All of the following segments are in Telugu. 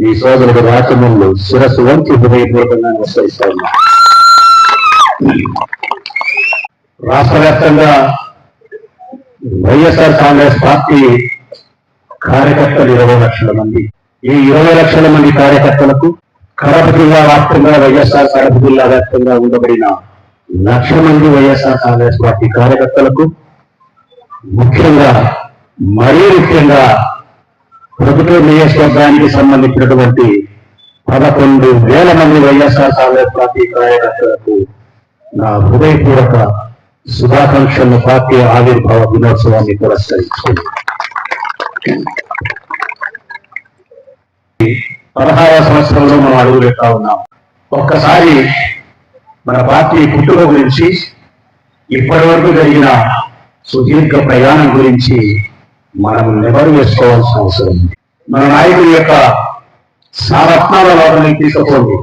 మీ సోదరుడు రాచమల్లు శిరస్సు వంచి హృదయపూర్వకంగా నమస్కరిస్తా ఉన్నా. రాష్ట్ర వ్యాప్తంగా వైఎస్ఆర్ కాంగ్రెస్ పార్టీ కార్యకర్తలు 20 లక్షల మంది. ఈ 20 లక్షల మంది కార్యకర్తలకు కడప జిల్లా వ్యాప్తంగా వైఎస్ఆర్ కడప జిల్లా వ్యాప్తంగా ఉండబడిన 1 లక్ష మంది వైఎస్ఆర్ కాంగ్రెస్ పార్టీ కార్యకర్తలకు మరీ ముఖ్యంగా ప్రభుత్వ నియోజకవర్గానికి సంబంధించినటువంటి 11,000 మంది వైఎస్ఆర్ కాంగ్రెస్ పార్టీ కార్యకర్తలకు నా హృదయపూర్వక శుభాకాంక్షలను పార్టీ ఆవిర్భావ దినోత్సవాన్ని పురస్కరించుకుంది. 16వ సంవత్సరంలో మనం అడుగుపెడతా ఉన్నాం. ఒక్కసారి మన పార్టీ పుట్టుక గురించి, ఇప్పటి వరకు జరిగిన సుదీర్ఘ ప్రయాణం గురించి మనం నెమరు వేసుకోవాల్సిన అవసరం ఉంది. మన నాయకుడి యొక్క సారత్నాల లోపలికి తీసుకుపోండి.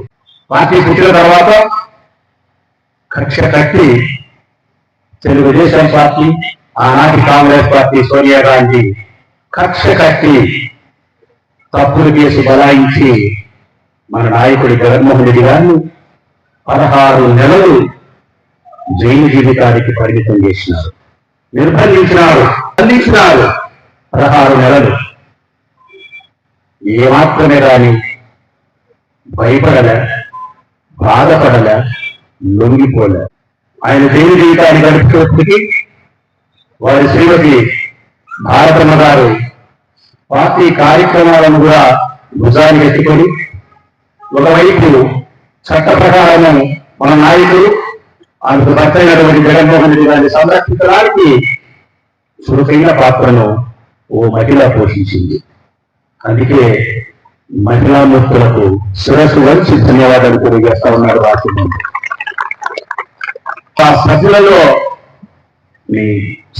పార్టీ పుట్టిన తర్వాత కక్ష కట్టి తెలుగుదేశం పార్టీ, ఆనాటి కాంగ్రెస్ పార్టీ సోనియా గాంధీ కక్ష కట్టి తప్పుడు కేసు బలాయించి మన నాయకుడి జగన్మోహన్ రెడ్డి గారిని 16 నెలలు జైలు జీవితానికి పరిమితం చేసినారు, నిర్బంధించినారు, బంధించినారు. 16 నెలలు ఏమాత్రమే రాని భయపడలే, బాధపడలే, లొంగిపోలే. ఆయన జైలు జీవితాన్ని గడిపేప్పటికీ వారి శ్రీమతి భారతమ్మ గారు పార్టీ కార్యక్రమాలను కూడా భుజానికి ఎత్తుకొని ఒకవైపు చట్ట ప్రకారము మన నాయకుడు అందుకు భర్తైనటువంటి జగన్మోహన్ రెడ్డి గారిని సంరక్షించడానికి చురుకైన పాత్రను ఓ మహిళ పోషించింది. అందుకే మహిళా మూర్తులకు శిరస్సు వంచి ధన్యవాదాలు తెలియజేస్తా ఉన్నాడు రాష్ట్రం. ఆ సభ్యులలో మీ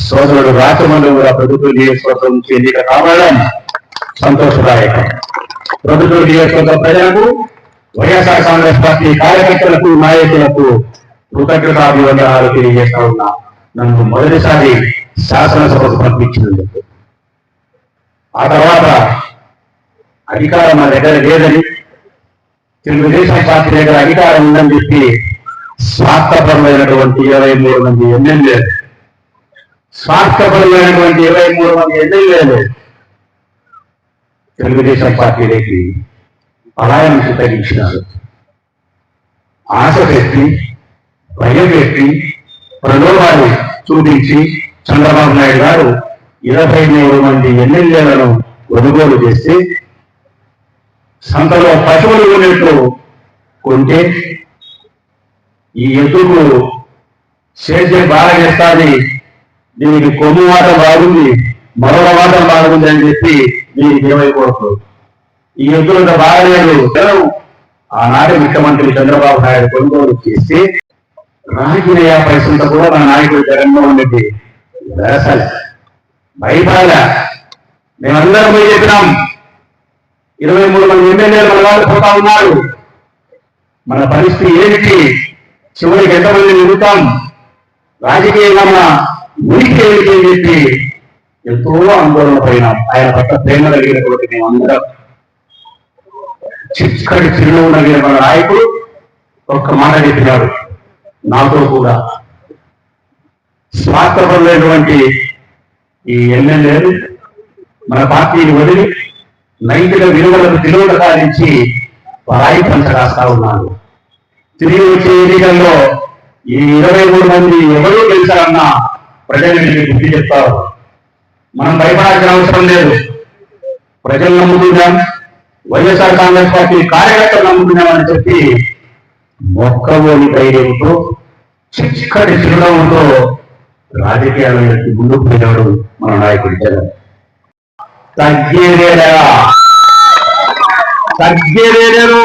సోదరుడు రాచమల్లు కూడా ప్రభుత్వ నియోజకవర్గం నుంచి ఎన్నిక కావడం సంతోషదాయకం. ప్రభుత్వ నియోజకవర్గ ప్రజలకు, వైఎస్ఆర్ కాంగ్రెస్ పార్టీ కార్యకర్తలకు, నాయకులకు కృతజ్ఞతాభివందనాలు తెలియజేస్తా ఉన్నా. నన్ను మొదటిసారి శాసనసభకు పంపించినందుకు. ఆ తర్వాత అధికారం మన దగ్గర లేదని, తెలుగుదేశం పార్టీ దగ్గర అధికారం ఉందని చెప్పి స్వార్థపరమైనటువంటి 23 మంది ఎమ్మెల్యేలు, స్వార్థపరమైనటువంటి 23 మంది ఎమ్మెల్యేలు తెలుగుదేశం పార్టీలోకి పలాయనం చిత్తగించినారు. ఆశ పెట్టి, భయం పెట్టి, ప్రలోభాలు చూపించి చంద్రబాబు నాయుడు గారు 23 మంది ఎమ్మెల్యేలను కొనుగోలు చేసి సంతలో పశువులు కొనేట్టు కొంటే ఈ ఎద్దుకు సేద్యం బాగా చేస్తాది, దీనికి కొమ్ము మాట బాగుంది, మరొక మాట బాగుంది అని చెప్పి దీనికి ఏమైపోతుంది. ఈ ఎద్దులంతా బాగలేదు. ఆనాటి ముఖ్యమంత్రి చంద్రబాబు నాయుడు కొనుగోలు చేసి రాజకీయ పైసలతో కూడా మన నాయకుడు జగన్మోహన్ రెడ్డి వేసాలి, భయపడాల. మేమందరం పోయి చెప్పినాం, 23 మంది ఎమ్మెల్యేలు మన వాళ్ళు పోతా ఉన్నారు, మన పరిస్థితి ఏమిటి, చివరికి ఎంతమంది నిలుతాం, రాజకీయంగా మన ఉనికి ఏమిటి అని చెప్పి ఎంతో ఆందోళన పోయినాం. ఆయన పట్ల ప్రేమ కలిగినటువంటి మేమందరం చిక్కటి చిరునవ్వు కలిగిన మన నాయకుడు ఒక్క మాట చెప్పినాడు, నాతో కూడా స్వార్థపరులైనటువంటి ఈ ఎమ్మెల్యేలు మన పార్టీని వదిలి నైతిక విలువలకు తిరుగుట సాధించి పరాయి పంచ రాస్తా ఉన్నారు. తిరిగి వచ్చే ఎన్నికల్లో ఈ 23 మంది ఎవరూ గెలిచారన్నా ప్రజలు బుద్ధి చెప్తారు. మనం భయపడాల్సిన అవసరం లేదు. ప్రజలు నమ్ముతున్నాం, వైఎస్ఆర్ కాంగ్రెస్ పార్టీ కార్యకర్తలు నమ్ముతున్నామని చెప్పి మొక్కబోని ధైర్యంతో, చిక్కటి చిరునవ్వుతో రాజకీయాలకి ముందుకు పోయినాడు మన నాయకుడు జగన్. తగ్గేదేలేదు.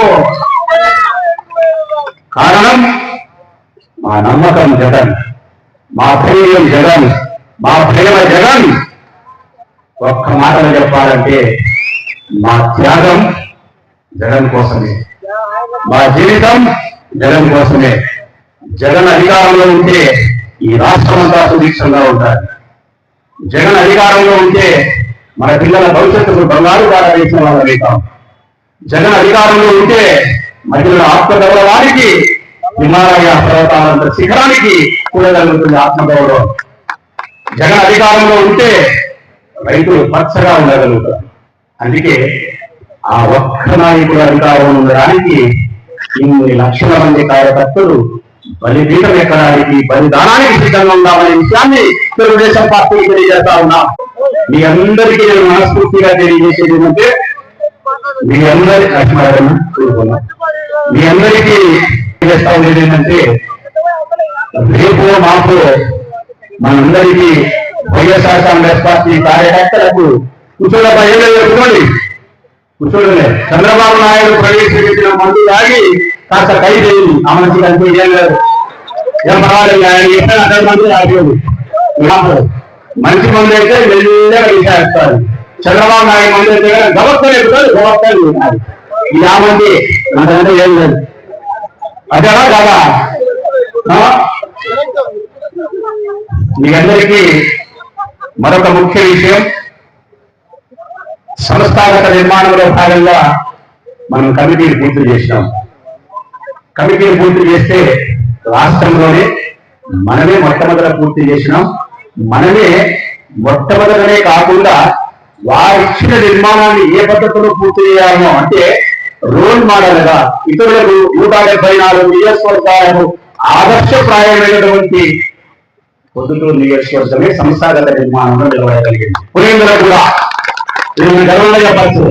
కారణం మా నమ్మకం జగన్, మా ధైర్యం జగన్, మా ప్రేమ జగన్. ఒక్క మాటలు చెప్పాలంటే మా త్యాగం జగన్ కోసమే, మా జీవితం జగన్ కోసమే. జగన్ అధికారంలో ఉంటే ఈ రాష్ట్రం అంతా సుభిక్షంగా ఉంటారు. జగన్ అధికారంలో ఉంటే మన పిల్లల భవిష్యత్తుకు బంగారు బాగా వేసిన వాళ్ళ జగన్ అధికారంలో ఉంటే మహిళల ఆత్మగౌరవానికి హిమాలయ పర్వతాలంత శిఖరానికి కూడగలుగుతుంది ఆత్మగౌరవం. జగన్ అధికారంలో ఉంటే రైతులు పచ్చగా ఉండగలుగుతారు. అందుకే ఆ ఒక్క నాయకుడు అధికారంలో ఉండడానికి ఇన్ని లక్షల మంది కార్యకర్తలు బలిపీఠం ఎక్కడానికి బలిదానానికి సిద్ధంగా ఉండాలనే విషయాన్ని తెలుగుదేశం పార్టీకి తెలియజేస్తా ఉన్నాం. మీ అందరికీ నేను మనస్ఫూర్తిగా తెలియజేసేది ఏంటంటే మీ అందరికీ చేస్తా ఉండేది ఏంటంటే రేపు మాకు మనందరికీ వైఎస్ఆర్ కాంగ్రెస్ పార్టీ కార్యకర్తలకు కూర్చోలపై కూర్చోలే చంద్రబాబు నాయుడు ప్రవేశపెట్టిన మందు తాగి కాస్త ఖైదయింది. ఆ మనిషికి అంతే ఏం లేదు, ఏం పర్వాలేదు, ఆయన ఎక్కడ అక్కడ మంది ఆగలేదు. మంచి మంది అయితే మెల్లగా వేసేస్తారు. చంద్రబాబు నాయుడు మంది అయితే గవర్నర్ ఎక్కుతారు, గవర్నర్ ఇది ఆ మంది అంతకంటే ఏం లేదు. అదేనా కాదా? మీ అందరికీ మరొక ముఖ్య విషయం, సంస్థాగత నిర్మాణంలో భాగంగా మనం కమిటీని పూర్తి చేసినాం. కమిటీని పూర్తి చేస్తే రాష్ట్రంలోనే మనమే మొట్టమొదట పూర్తి చేసినాం. మనమే మొట్టమొదటనే కాకుండా వారిచ్చిన నిర్మాణాన్ని ఏ పద్ధతిలో పూర్తి చేయాలో అంటే రోల్ మోడల్ గా ఇతరులకు 174 నియోజకవర్గాలకు ఆదర్శప్రాయమైనటువంటి పొద్దుటూరు నియోజకవర్గమే సంస్థాగత నిర్మాణంలో నిలబడగలిగింది. పురేంద్ర కూడా గర్వంగా చెప్పచ్చు.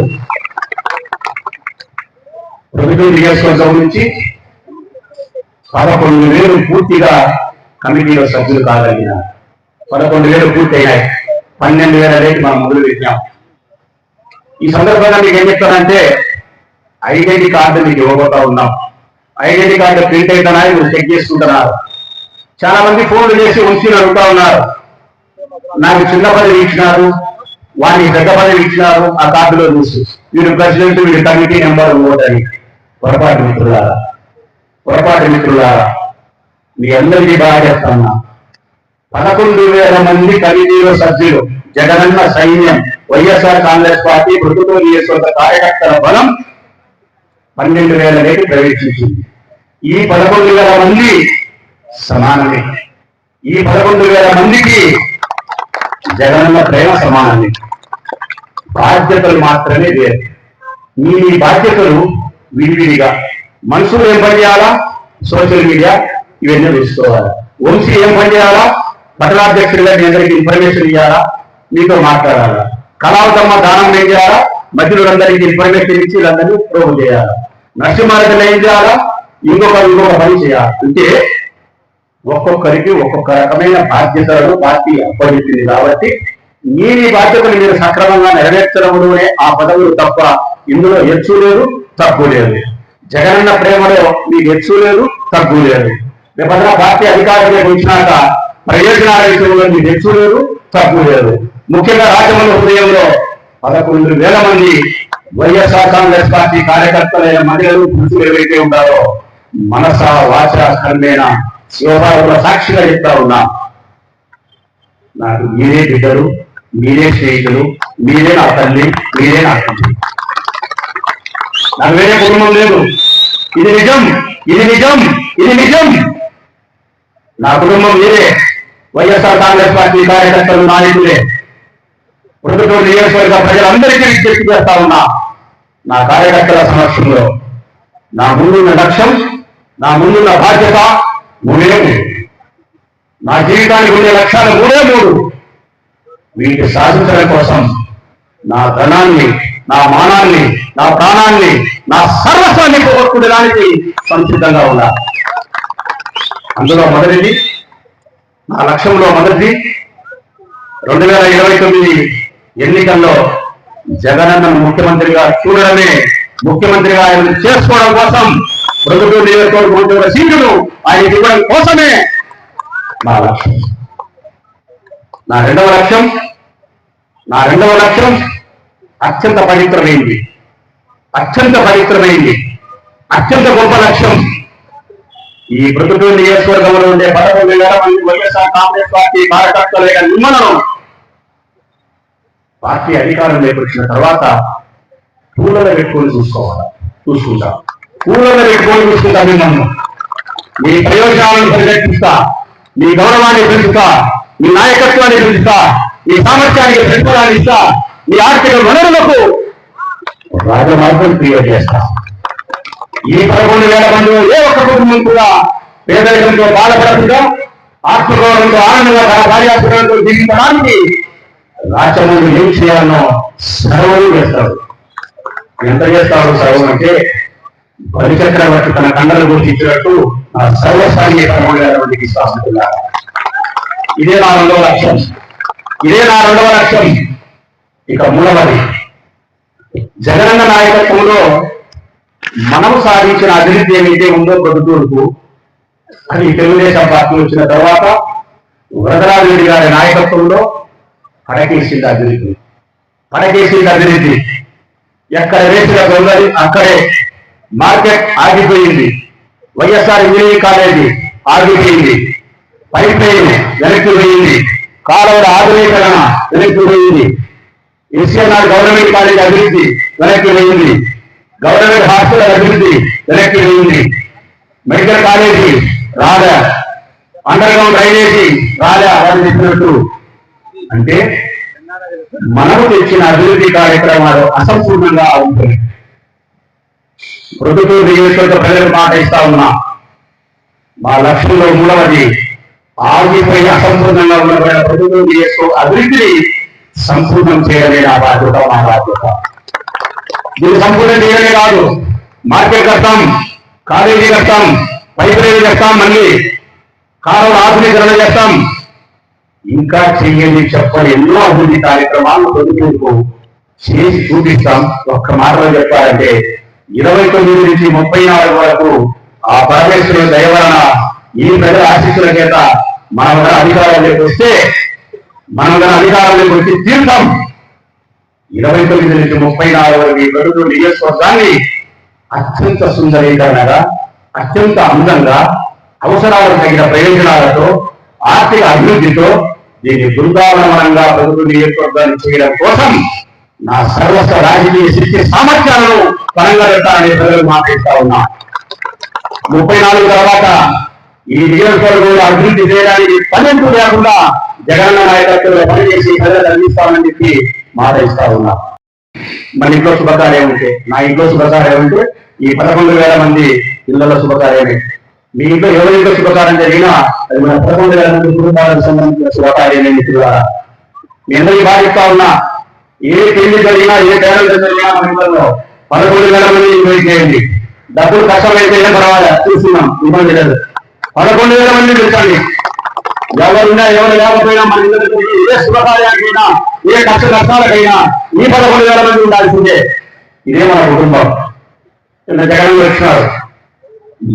పొద్దుటూరు నియోజకవర్గం నుంచి 11,000 పూర్తిగా కమిటీలో సభ్యులు కాగలిగినారు. 11,000 పూర్తి అయ్యాయి. 12,000 రేటు మనం మొదలు పెట్టాం. ఈ సందర్భంగా మీకు ఏం చెప్తానంటే ఐడెంటిటీ కార్డు మీకు ఇవ్వబోతా ఉన్నాం. ఐడెంటిటీ కార్డు ప్రింట్ అయితేనా మీరు చెక్ చేసుకుంటున్నారు. చాలా మంది ఫోన్లు చేసి ఉంచి అడుగుతా ఉన్నారు, నాకు చిన్న పదవి ఇచ్చినారు, వాడికి పెద్ద పదవి ఇచ్చినారు, ఆ కార్డులో చూసి వీడు ప్రెసిడెంట్, వీడి కమిటీ నెంబర్ ఓటని. పొరపాటు మిత్రులారా మీ అందరికీ బాగా చెప్తాన్నా. 11,000 మంది కమిటీలో సభ్యులు, జగనన్న సైన్యం, వైఎస్ఆర్ కాంగ్రెస్ పార్టీ ప్రభుత్వ నియోజకవర్గ కార్యకర్తల బలం 12,000 రేటు ప్రవేశించింది. ఈ 11,000 మంది సమానమే. ఈ 11,000 మందికి జగనన్న ప్రేమ సమానమే. బాధ్యతలు మాత్రమే వేరు. మీ బాధ్యతలు విడివిడిగా. మనుషులు ఏం పని చేయాలా? సోషల్ మీడియా ఇవన్నీ తెలుసుకోవాలి. వంశీ ఏం పని చేయాలా? పట్టణాధ్యక్షుడిగా మీ అందరికీ ఇన్ఫర్మేషన్ ఇవ్వాలా, మీతో మాట్లాడాలా. కళావతమ్మ దానం ఏం చేయాలా? మధ్యలో ఇన్ఫర్మేషన్ ఇచ్చి వీళ్ళందరినీ ప్రోగు చేయాలా. నరసింహారెడ్డి ఏం చేయాలా? ఇంకొక పని చేయాలి. అంటే ఒక్కొక్కరికి ఒక్కొక్క రకమైన బాధ్యతలను పార్టీ అప్పగించింది. కాబట్టి మీ బాధ్యతలు మీరు సక్రమంగా నెరవేర్చడంలోనే ఆ పదవులు తప్ప ఇందులో హెచ్చు లేదు, తక్కువ లేదు. జగనన్న ప్రేమలో మీకు హెచ్చు లేదు, తక్కువ లేదు. రేపటి పార్టీ అధికారంలోకి వచ్చినాక ప్రయోజనాల విషయంలో మీకు హెచ్చు లేదు, తక్కువ లేదు. ముఖ్యంగా రాజమండ్రి హృదయంలో 11,000 మంది వైఎస్ఆర్ కాంగ్రెస్ పార్టీ కార్యకర్తలైన మహిళలు, పురుషులు ఏవైతే ఉన్నారో మనస వాచ కర్మేణ శివభారత సాక్షిగా చెప్తా ఉన్నా, నాకు మీరే బిడ్డలు, మీరే స్నేహితులు, మీరే నా తల్లి, మీరే నా తండ్రి. నాకు వేరే కుటుంబం లేదు. ఇది నిజం, ఇది నిజం, ఇది నిజం. నా కుటుంబం మీరే. వైఎస్ఆర్ కాంగ్రెస్ పార్టీ కార్యకర్తలు, నాయకులే. ప్రభుత్వ నియోజకవర్గ ప్రజలందరికీ విజ్ఞప్తి చేస్తా ఉన్నా, నా కార్యకర్తల సమక్షంలో నా ముందున్న లక్ష్యం, నా ముందున్న బాధ్యత 3. నా జీవితానికి ఉండే లక్ష్యాలు 3. వీటి సాధించడం కోసం నా ధనాన్ని, నా మానాన్ని, నా ప్రాణాన్ని, నా సర్వస్వాన్ని పోగొట్టుకోవడానికి సంసిద్ధంగా ఉండాలి. అందులో మొదటిది, నా లక్ష్యంలో మొదటిది 2029 ఎన్నికల్లో జగనన్నను ముఖ్యమంత్రిగా చూడడమే, ముఖ్యమంత్రిగా ఆయన చేసుకోవడం కోసం ప్రభుత్వ నియోజకవర్గ సీట్లు ఆయన ఇవ్వడం కోసమే నా లక్ష్యం. నా రెండవ లక్ష్యం అత్యంత పవిత్రమైంది, అత్యంత గొప్ప లక్ష్యం. ఈ ప్రభుత్వ నియోజకవర్గంలో ఉండే 11,000 మంది వైఎస్ఆర్ కాంగ్రెస్ పార్టీ కార్యకర్తలైన మిమ్మల్ని పార్టీ అధికారంలోకి వచ్చిన తర్వాత పూలలో పెట్టుకొని చూసుకోవాలి. చూసుకుంటా, ఊళ్ళో పెట్టుకొని చూసుకుంటా. మిమ్మల్ని మీ ప్రయోజనాలను పరిరక్షిస్తా, మీ గౌరవాన్ని పెంచుతా, మీ నాయకత్వాన్ని పెంచుతా, మీ సామర్థ్యానికి ప్రతిఫలాన్ని ఇస్తా, మీ ఆర్థిక వనరులకు రాజమార్గం క్రియేట్ చేస్తా. ఈ 11,000 మందిలో ఏ ఒక్క కుటుంబం కూడా పేదరికంతో బాధపడకుండా ఆత్మగౌరవంతో ఆనందంగా తన కార్యాచరణతో జీవించడానికి రాచమౌళి ఏం చేయాలనో సర్వం చేస్తాడు. ఎంత చేస్తాడు సర్వం అంటే, బలిచక్రవర్తి తన కండలు గురించి ఇచ్చినట్టు ఆ సర్వస్థాయి 11,000 మందికి ఇస్తాను. ఇదే నా 2వ లక్ష్యం. ఇక 3వది, జగనన్న నాయకత్వంలో మనం సాధించిన అభివృద్ధి ఏమైతే ఉందో ప్రొద్దుటూరుకు, అది తెలుగుదేశం పార్టీ వచ్చిన తర్వాత వరదరాజరెడ్డి గారి నాయకత్వంలో పడకేసింది అభివృద్ధి. ఎక్కడ వేసిన గొంగలి అక్కడే మార్కెట్ ఆగిపోయింది. వైఎస్ఆర్ ఇంజనీరింగ్ కాలేజీ ఆగిపోయింది. పైప్ లైన్ వెనక్కి పోయింది. కాలువల ఆధునీకరణ వెనక్కి పోయింది. ఎస్ఎన్ఆర్ గవర్నమెంట్ కాలేజ్ అభివృద్ధి వెనక్కి పోయింది. గవర్నమెంట్ హాస్పిటల్ అభివృద్ధి వెనక్కి పోయింది. మెడికల్ కాలేజీ రాదా, అండర్ గ్రౌండ్ డ్రైనేజీ రాదా అని చెప్పినట్టు. అంటే మనము తెచ్చిన అభివృద్ధి కార్యక్రమాలు అసంపూర్ణంగా ఉంటుంది. ప్రొద్దుటూరు నియోజకవర్గ ప్రజలకు మాట ఇస్తా ఉన్నా, మా లక్ష్యంలో 3వది, ఆగిపోయి అసంపూర్ణంగా ఉన్న ప్రొద్దుటూరు నియోజకవర్గ అభివృద్ధిని సంపూర్ణం చేయడమే నా బాధ్యత. దీన్ని సంపూర్ణం చేయడమే కాదు, మార్కెట్ కడతాం, కాలేజీ కడతాం, పైప్ లైన్ కడతాం, మళ్ళీ కాలువల ఆధునీకరణ చేస్తాం. ఇంకా చెయ్యండి చెప్పని ఎన్నో అభివృద్ధి కార్యక్రమాలను ప్రొద్దుటూరుకు చేసి చూపిస్తాం. ఒక్క మాటలో చెప్పాలంటే 29 నుంచి 34 వరకు ఆ పరమేశ్వరుడు దయ వలన, ఈ ప్రజల ఆశీస్సుల చేత మనం అధికారంలోకి వస్తే తీర్థం 29 నుంచి 34 వరకు ఈ ప్రొద్దుటూరు నియోజకవర్గాన్ని అత్యంత సుందరీకరణగా, అత్యంత అందంగా, అవసరాలకు తగిన ప్రయోజనాలతో, ఆర్థిక అభివృద్ధితో దీన్ని బృందావనవనంగా ప్రొద్దుటూరు నియోజకవర్గాన్ని చేయడం కోసం నా సర్వస్వ రాజకీయ శక్తి సామర్థ్యాలను పరంగా పెట్టాలని ప్రజలు మాట్లాడుతా ఉన్నా. 34 తర్వాత ఈ నియోజకవర్గంలో అభివృద్ధి చేయడానికి పన్నెండు లేకుండా జగనన్న నాయకత్వంలో పనిచేసి ప్రజలు అందిస్తామని చెప్పి మాట ఇస్తా ఉన్నా. మన ఇంట్లో శుభకార్యం ఉంటే, నా ఇంట్లో శుభకార్యం ఉంటే ఈ 11,000 మంది ఇళ్లలో శుభకార్యమే. మీ ఇంట్లో ఎవరి ఇంట్లో శుభకార్యం జరిగినా అది మన 11,000 మంది కుటుంబాలకు సంబంధించిన శుభకార్యమే. మిత్రులారా, మీ అందరికీ బాధిస్తా ఉన్నా, ఏ పెళ్లి జరిగినా, ఏ పేదలు జరిగినా మన ఇంట్లో 11,000 మంది ఇన్వైట్ చేయండి. డబ్బులు కష్టమైతే పర్వాలేదు, చూస్తున్నాం, ఇబ్బంది లేదు. 11,000 మంది పెంచండి. ఎవరున్నా ఎవరు లేకపోయినా మన ఇళ్ళకి ఏ శుభకార్యానికైనా, ఏ కష్టాలకైనా ఈ 11,000 మంది ఉండాల్సిందే. ఇదే మన కుటుంబం. జగన్ వచ్చినారు,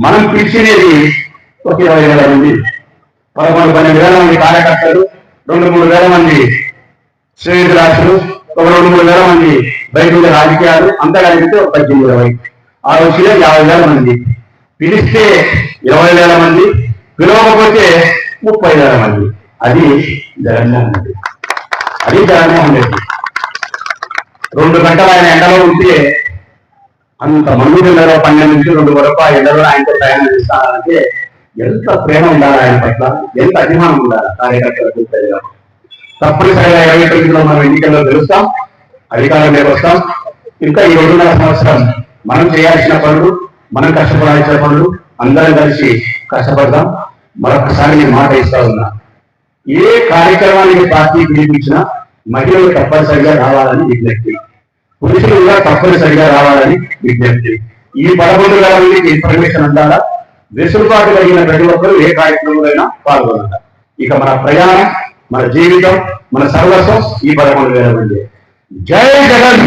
మనం పిలిచినది ఒక 20,000 మంది, 11-12,000 మంది కార్యకర్తలు, 2-3 మంది శ్రేణురాశులు, ఒక 2-3 మంది బయట ఉండే రాజకీయాలు, అంతా కలిపితే ఒక 18-20. ఆ రోజులో 50,000 మంది. పిలిస్తే 20,000 మంది, పిలవకపోతే 30,000 మంది. అది జగన్మోహన్ రెడ్డి. 2 గంటలు ఆయన ఎండలో ఉంటే అంత మంది 12 నుంచి 2 వరకు ఆ ఎండలో ఆయనతో ప్రయాణం చేస్తానంటే ఎంత ప్రేమ ఉండాలి ఆయన పట్ల, ఎంత అభిమానం ఉండాలి కార్యకర్తలకు. తప్పనిసరిగా 29లో మనం ఎన్నికల్లో గెలుస్తాం, అధికారంలోకి వస్తాం. ఇంకా ఈ 2.5 సంవత్సరం మనం చేయాల్సిన పనులు, మనం కష్టపడాల్సిన పనులు అందరం కలిసి కష్టపడదాం. మరొకసారి నేను మాట ఇస్తా ఉన్నా, ఏ కార్యక్రమానికి పార్టీ పిలిపించినా మహిళలు తప్పనిసరిగా రావాలని విజ్ఞప్తి, పురుషులు కూడా తప్పనిసరిగా రావాలని విజ్ఞప్తి. ఈ 11,000 మందికి ఇన్ఫర్మేషన్ అందాలా, వెసులుబాటు కలిగిన ప్రతి ఒక్కరూ ఏ కార్యక్రమంలో పాల్గొనాలి. ఇక మన ప్రయాణం, మన జీవితం, మన సర్వస్వం ఈ 11,000 మంది. జై జగన్.